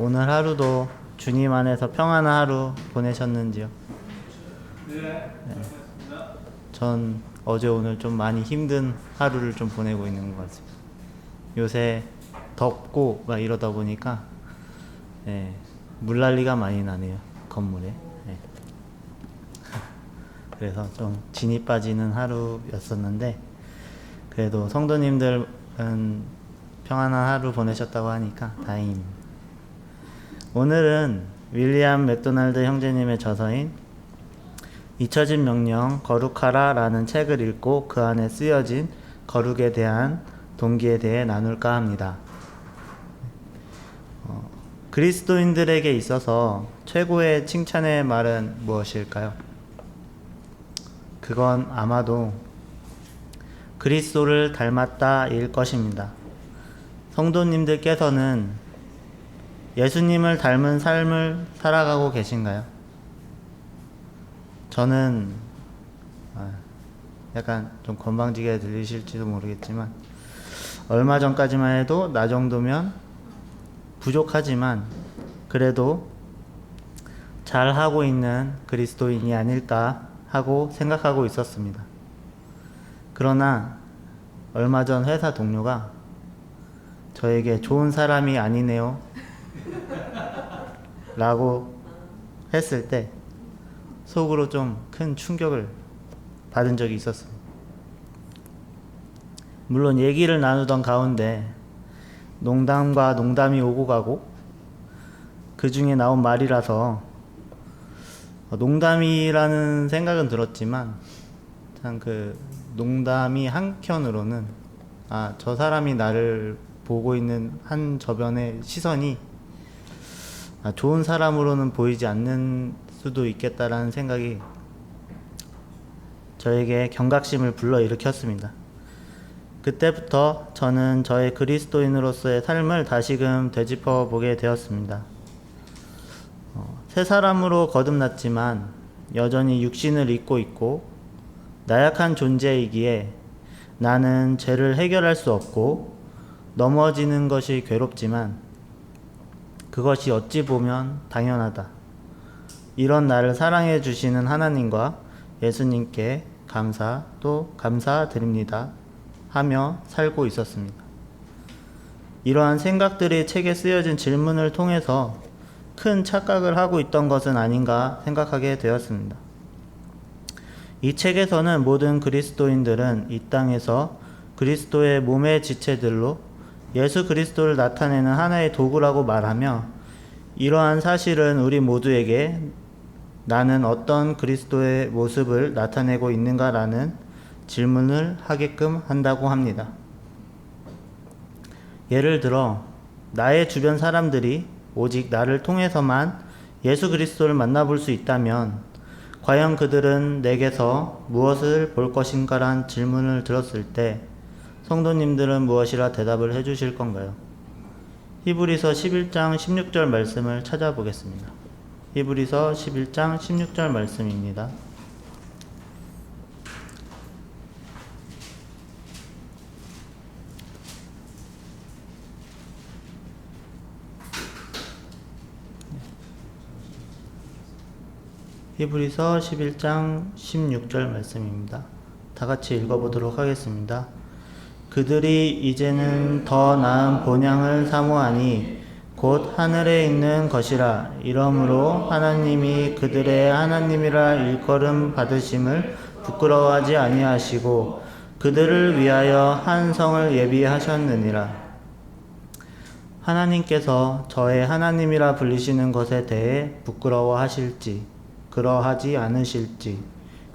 오늘 하루도 주님 안에서 평안한 하루 보내셨는지요? 네. 전 어제 오늘 좀 많이 힘든 하루를 좀 보내고 있는 것 같습니다. 요새 덥고 막 이러다 보니까 물난리가 많이 나네요, 건물에. 그래서 좀 진이 빠지는 하루였었는데, 그래도 성도님들은 평안한 하루 보내셨다고 하니까 다행입니다. 오늘은 윌리엄 맥도날드 형제님의 저서인 잊혀진 명령 거룩하라 라는 책을 읽고 그 안에 쓰여진 거룩에 대한 동기에 대해 나눌까 합니다. 그리스도인들에게 있어서 최고의 칭찬의 말은 무엇일까요? 그건 아마도 그리스도를 닮았다 일 것입니다. 성도님들께서는 예수님을 닮은 삶을 살아가고 계신가요? 저는 약간 좀 건방지게 들리실지도 모르겠지만 얼마 전까지만 해도 나 정도면 부족하지만 그래도 잘하고 있는 그리스도인이 아닐까 하고 생각하고 있었습니다. 그러나 얼마 전 회사 동료가 저에게 좋은 사람이 아니네요 라고 했을 때 속으로 좀 큰 충격을 받은 적이 있었습니다. 물론 얘기를 나누던 가운데 농담과 농담이 오고 가고 그 중에 나온 말이라서 농담이라는 생각은 들었지만 참 그 농담이 한켠으로는 저 사람이 나를 보고 있는 한 저변의 시선이 좋은 사람으로는 보이지 않는 수도 있겠다라는 생각이 저에게 경각심을 불러일으켰습니다. 그때부터 저는 저의 그리스도인으로서의 삶을 다시금 되짚어 보게 되었습니다. 새 사람으로 거듭났지만 여전히 육신을 입고 있고 나약한 존재이기에 나는 죄를 해결할 수 없고 넘어지는 것이 괴롭지만 그것이 어찌 보면 당연하다. 이런 나를 사랑해 주시는 하나님과 예수님께 감사 또 감사드립니다 하며 살고 있었습니다. 이러한 생각들이 책에 쓰여진 질문을 통해서 큰 착각을 하고 있던 것은 아닌가 생각하게 되었습니다. 이 책에서는 모든 그리스도인들은 이 땅에서 그리스도의 몸의 지체들로 예수 그리스도를 나타내는 하나의 도구라고 말하며 이러한 사실은 우리 모두에게 나는 어떤 그리스도의 모습을 나타내고 있는가라는 질문을 하게끔 한다고 합니다. 예를 들어 나의 주변 사람들이 오직 나를 통해서만 예수 그리스도를 만나볼 수 있다면 과연 그들은 내게서 무엇을 볼 것인가란 질문을 들었을 때 성도님들은 무엇이라 대답을 해주실 건가요? 히브리서 11장 16절 말씀을 찾아보겠습니다. 히브리서 11장 16절 말씀입니다. 히브리서 11장 16절 말씀입니다. 다 같이 읽어보도록 하겠습니다. 그들이 이제는 더 나은 본향을 사모하니 곧 하늘에 있는 것이라. 이러므로 하나님이 그들의 하나님이라 일컬음 받으심을 부끄러워하지 아니하시고 그들을 위하여 한 성을 예비하셨느니라. 하나님께서 저의 하나님이라 불리시는 것에 대해 부끄러워하실지 그러하지 않으실지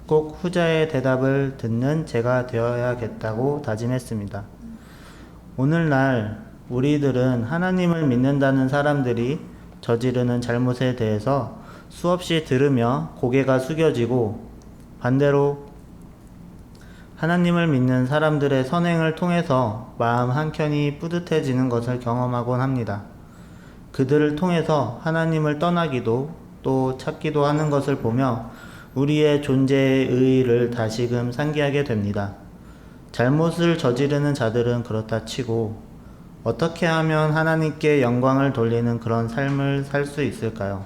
꼭 후자의 대답을 듣는 제가 되어야겠다고 다짐했습니다. 오늘날 우리들은 하나님을 믿는다는 사람들이 저지르는 잘못에 대해서 수없이 들으며 고개가 숙여지고 반대로 하나님을 믿는 사람들의 선행을 통해서 마음 한켠이 뿌듯해지는 것을 경험하곤 합니다. 그들을 통해서 하나님을 떠나기도 또 찾기도 하는 것을 보며 우리의 존재의 의의를 다시금 상기하게 됩니다. 잘못을 저지르는 자들은 그렇다 치고 어떻게 하면 하나님께 영광을 돌리는 그런 삶을 살 수 있을까요?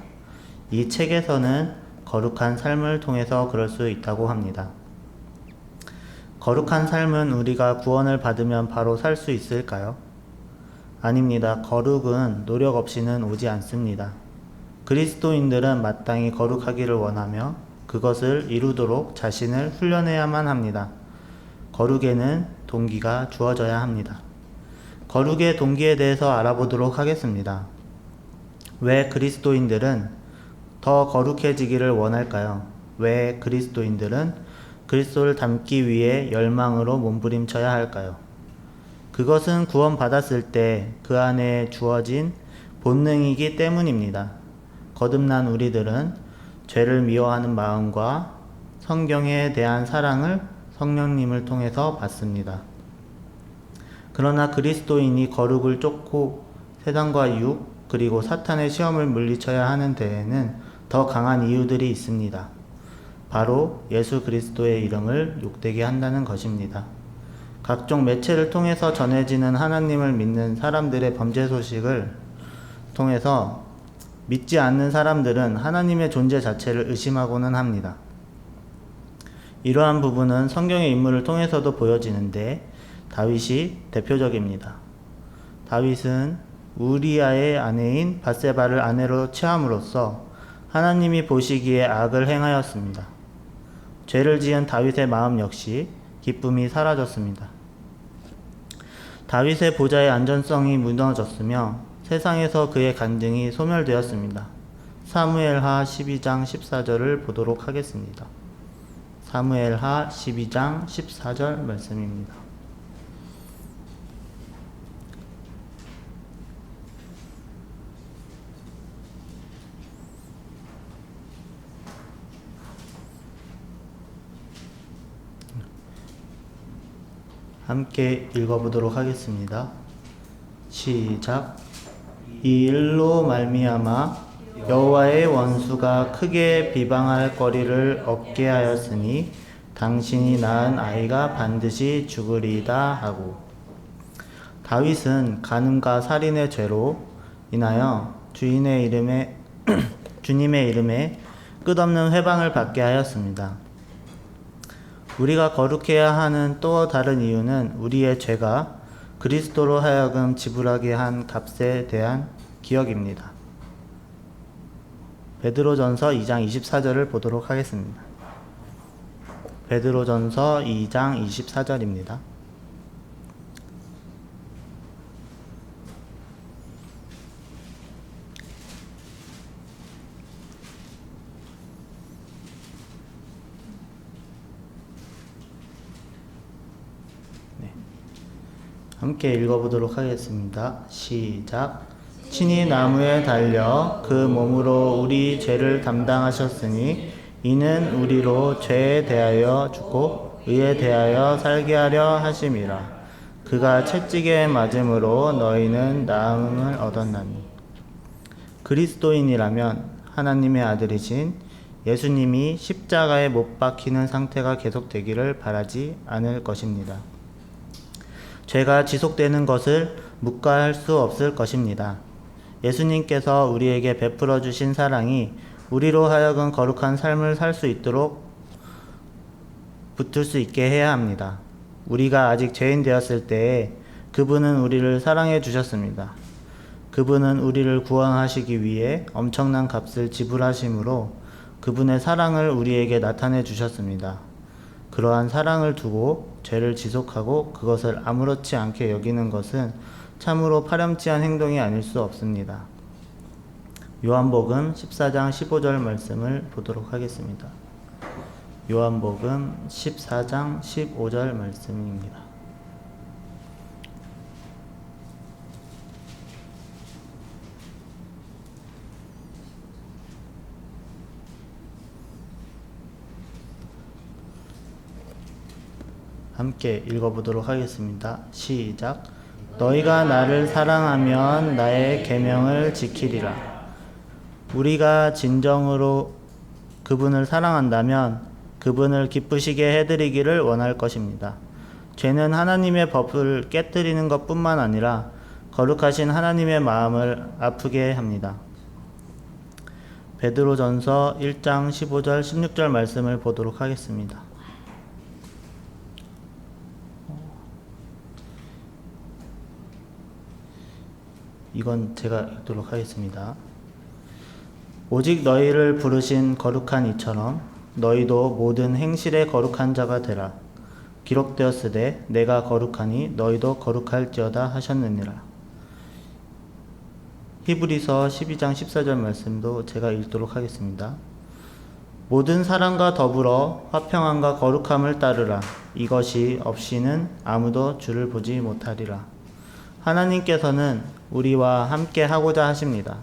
이 책에서는 거룩한 삶을 통해서 그럴 수 있다고 합니다. 거룩한 삶은 우리가 구원을 받으면 바로 살 수 있을까요? 아닙니다. 거룩은 노력 없이는 오지 않습니다. 그리스도인들은 마땅히 거룩하기를 원하며 그것을 이루도록 자신을 훈련해야만 합니다. 거룩에는 동기가 주어져야 합니다. 거룩의 동기에 대해서 알아보도록 하겠습니다. 왜 그리스도인들은 더 거룩해지기를 원할까요? 왜 그리스도인들은 그리스도를 닮기 위해 열망으로 몸부림쳐야 할까요? 그것은 구원받았을 때 그 안에 주어진 본능이기 때문입니다. 거듭난 우리들은 죄를 미워하는 마음과 성경에 대한 사랑을 성령님을 통해서 받습니다. 그러나 그리스도인이 거룩을 쫓고 세상과 육 그리고 사탄의 시험을 물리쳐야 하는 데에는 더 강한 이유들이 있습니다. 바로 예수 그리스도의 이름을 욕되게 한다는 것입니다. 각종 매체를 통해서 전해지는 하나님을 믿는 사람들의 범죄 소식을 통해서 믿지 않는 사람들은 하나님의 존재 자체를 의심하고는 합니다. 이러한 부분은 성경의 인물을 통해서도 보여지는데 다윗이 대표적입니다. 다윗은 우리아의 아내인 밧세바를 아내로 취함으로써 하나님이 보시기에 악을 행하였습니다. 죄를 지은 다윗의 마음 역시 기쁨이 사라졌습니다. 다윗의 보좌의 안전성이 무너졌으며 세상에서 그의 간증이 소멸되었습니다. 사무엘하 12장 14절을 보도록 하겠습니다. 사무엘하 12장 14절 말씀입니다. 함께 읽어보도록 하겠습니다. 시작. 이 일로 말미암아 여호와의 원수가 크게 비방할 거리를 얻게 하였으니 당신이 낳은 아이가 반드시 죽으리이다 하고. 다윗은 간음과 살인의 죄로 인하여 주님의 이름에 끝없는 회방을 받게 하였습니다. 우리가 거룩해야 하는 또 다른 이유는 우리의 죄가 그리스도로 하여금 지불하게 한 값에 대한 기억입니다. 베드로전서 2장 24절을 보도록 하겠습니다. 베드로전서 2장 24절입니다. 함께 읽어보도록 하겠습니다. 시작. 친히 나무에 달려 그 몸으로 우리 죄를 담당하셨으니 이는 우리로 죄에 대하여 죽고 의에 대하여 살게 하려 하심이라. 그가 채찍에 맞음으로 너희는 나음을 얻었나니. 그리스도인이라면 하나님의 아들이신 예수님이 십자가에 못 박히는 상태가 계속되기를 바라지 않을 것입니다. 죄가 지속되는 것을 묵과할 수 없을 것입니다. 예수님께서 우리에게 베풀어 주신 사랑이 우리로 하여금 거룩한 삶을 살 수 있도록 붙을 수 있게 해야 합니다. 우리가 아직 죄인 되었을 때에 그분은 우리를 사랑해 주셨습니다. 그분은 우리를 구원하시기 위해 엄청난 값을 지불하심으로 그분의 사랑을 우리에게 나타내 주셨습니다. 그러한 사랑을 두고 죄를 지속하고 그것을 아무렇지 않게 여기는 것은 참으로 파렴치한 행동이 아닐 수 없습니다. 요한복음 14장 15절 말씀을 보도록 하겠습니다. 요한복음 14장 15절 말씀입니다. 함께 읽어보도록 하겠습니다. 시작. 너희가 나를 사랑하면 나의 계명을 지키리라. 우리가 진정으로 그분을 사랑한다면 그분을 기쁘시게 해드리기를 원할 것입니다. 죄는 하나님의 법을 깨뜨리는 것뿐만 아니라 거룩하신 하나님의 마음을 아프게 합니다. 베드로전서 1장 15절 16절 말씀을 보도록 하겠습니다. 이건 제가 읽도록 하겠습니다. 오직 너희를 부르신 거룩한 이처럼 너희도 모든 행실에 거룩한 자가 되라. 기록되었으되 내가 거룩하니 너희도 거룩할지어다 하셨느니라. 히브리서 12장 14절 말씀도 제가 읽도록 하겠습니다. 모든 사람과 더불어 화평함과 거룩함을 따르라. 이것이 없이는 아무도 주를 보지 못하리라. 하나님께서는 우리와 함께 하고자 하십니다.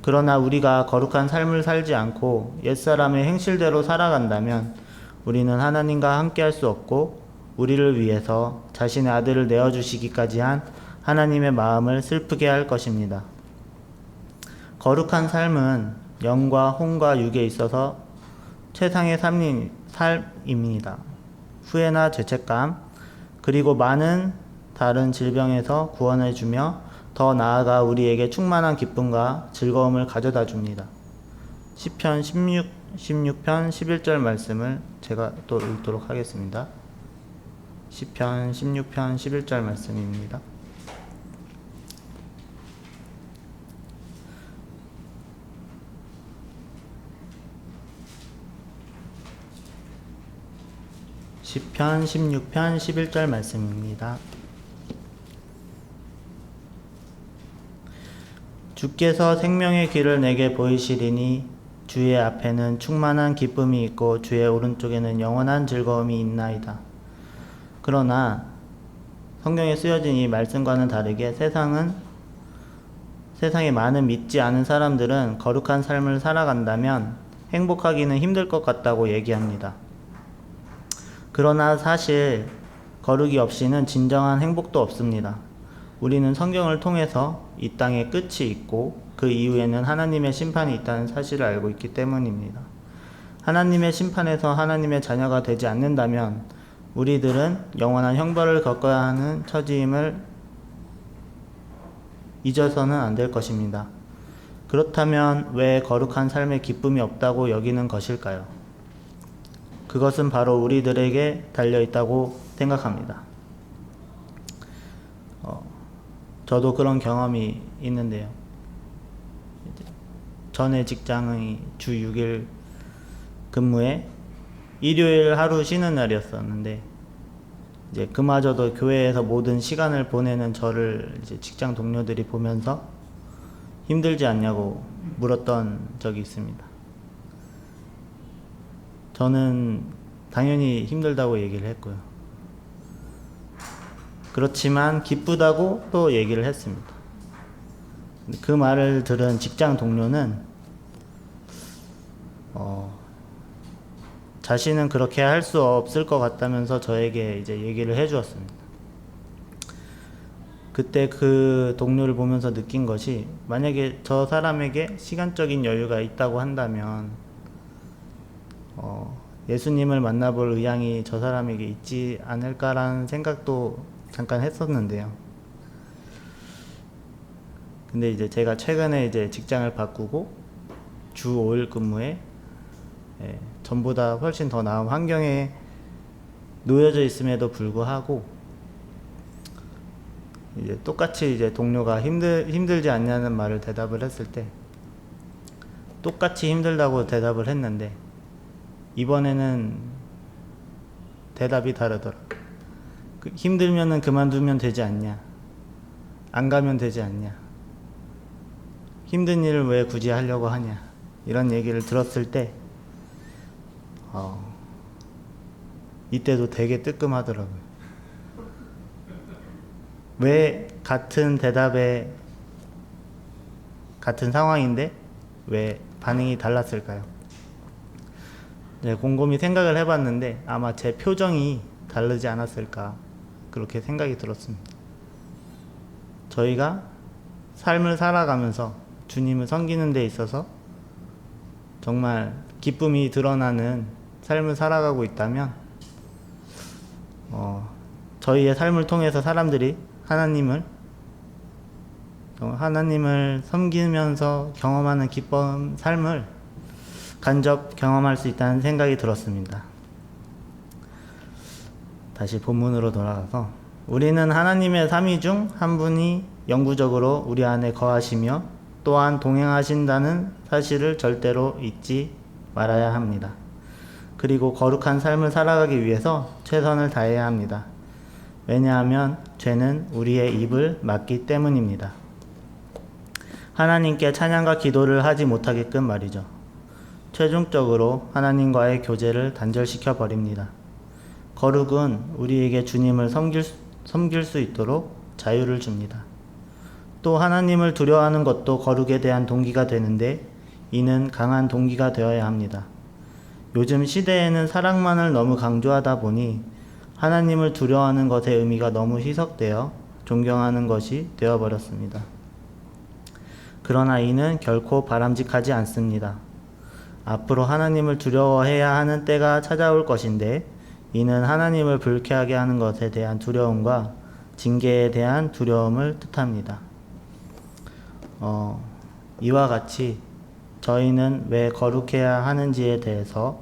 그러나 우리가 거룩한 삶을 살지 않고 옛사람의 행실대로 살아간다면 우리는 하나님과 함께 할 수 없고 우리를 위해서 자신의 아들을 내어주시기까지 한 하나님의 마음을 슬프게 할 것입니다. 거룩한 삶은 영과 혼과 육에 있어서 최상의 삶입니다. 후회나 죄책감 그리고 많은 다른 질병에서 구원해주며 더 나아가 우리에게 충만한 기쁨과 즐거움을 가져다 줍니다. 시편 16편 11절 말씀을 제가 또 읽도록 하겠습니다. 시편 16편 11절 말씀입니다. 시편 16편 11절 말씀입니다. 주께서 생명의 길을 내게 보이시리니 주의 앞에는 충만한 기쁨이 있고 주의 오른쪽에는 영원한 즐거움이 있나이다. 그러나 성경에 쓰여진 이 말씀과는 다르게 세상에 많은 믿지 않은 사람들은 거룩한 삶을 살아간다면 행복하기는 힘들 것 같다고 얘기합니다. 그러나 사실 거룩이 없이는 진정한 행복도 없습니다. 우리는 성경을 통해서 이 땅에 끝이 있고 그 이후에는 하나님의 심판이 있다는 사실을 알고 있기 때문입니다. 하나님의 심판에서 하나님의 자녀가 되지 않는다면 우리들은 영원한 형벌을 겪어야 하는 처지임을 잊어서는 안 될 것입니다. 그렇다면 왜 거룩한 삶에 기쁨이 없다고 여기는 것일까요? 그것은 바로 우리들에게 달려있다고 생각합니다. 저도 그런 경험이 있는데요. 전에 직장의 주 6일 근무에 일요일 하루 쉬는 날이었었는데 이제 그마저도 교회에서 모든 시간을 보내는 저를 이제 직장 동료들이 보면서 힘들지 않냐고 물었던 적이 있습니다. 저는 당연히 힘들다고 얘기를 했고요. 그렇지만 기쁘다고 또 얘기를 했습니다. 그 말을 들은 직장 동료는 자신은 그렇게 할 수 없을 것 같다면서 저에게 이제 얘기를 해주었습니다. 그때 그 동료를 보면서 느낀 것이 만약에 저 사람에게 시간적인 여유가 있다고 한다면 예수님을 만나볼 의향이 저 사람에게 있지 않을까라는 생각도 잠깐 했었는데요. 근데 이제 제가 최근에 이제 직장을 바꾸고 주 5일 근무에 전보다 훨씬 더 나은 환경에 놓여져 있음에도 불구하고 이제 똑같이 이제 동료가 힘들지 않냐는 말을 대답을 했을 때 똑같이 힘들다고 대답을 했는데 이번에는 대답이 다르더라고요. 힘들면은 그만두면 되지 않냐? 안 가면 되지 않냐? 힘든 일을 왜 굳이 하려고 하냐? 이런 얘기를 들었을 때 이때도 되게 뜨끔하더라고요. 왜 같은 대답에 같은 상황인데 왜 반응이 달랐을까요? 네, 곰곰이 생각을 해봤는데 아마 제 표정이 다르지 않았을까 그렇게 생각이 들었습니다. 저희가 삶을 살아가면서 주님을 섬기는 데 있어서 정말 기쁨이 드러나는 삶을 살아가고 있다면 저희의 삶을 통해서 사람들이 하나님을 또 하나님을 섬기면서 경험하는 기쁜 삶을 간접 경험할 수 있다는 생각이 들었습니다. 다시 본문으로 돌아가서 우리는 하나님의 삼위 중 한 분이 영구적으로 우리 안에 거하시며 또한 동행하신다는 사실을 절대로 잊지 말아야 합니다. 그리고 거룩한 삶을 살아가기 위해서 최선을 다해야 합니다. 왜냐하면 죄는 우리의 입을 막기 때문입니다. 하나님께 찬양과 기도를 하지 못하게끔 말이죠. 최종적으로 하나님과의 교제를 단절시켜 버립니다. 거룩은 우리에게 주님을 섬길 수 있도록 자유를 줍니다. 또 하나님을 두려워하는 것도 거룩에 대한 동기가 되는데 이는 강한 동기가 되어야 합니다. 요즘 시대에는 사랑만을 너무 강조하다 보니 하나님을 두려워하는 것의 의미가 너무 희석되어 존경하는 것이 되어버렸습니다. 그러나 이는 결코 바람직하지 않습니다. 앞으로 하나님을 두려워해야 하는 때가 찾아올 것인데 이는 하나님을 불쾌하게 하는 것에 대한 두려움과 징계에 대한 두려움을 뜻합니다. 이와 같이 저희는 왜 거룩해야 하는지에 대해서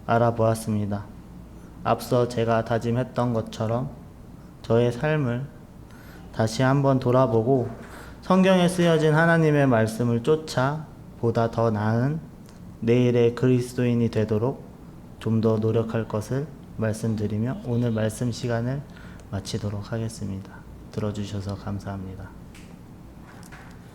알아보았습니다. 앞서 제가 다짐했던 것처럼 저의 삶을 다시 한번 돌아보고 성경에 쓰여진 하나님의 말씀을 쫓아 보다 더 나은 내일의 그리스도인이 되도록 좀 더 노력할 것을 말씀드리며 오늘 말씀 시간을 마치도록 하겠습니다. 들어주셔서 감사합니다.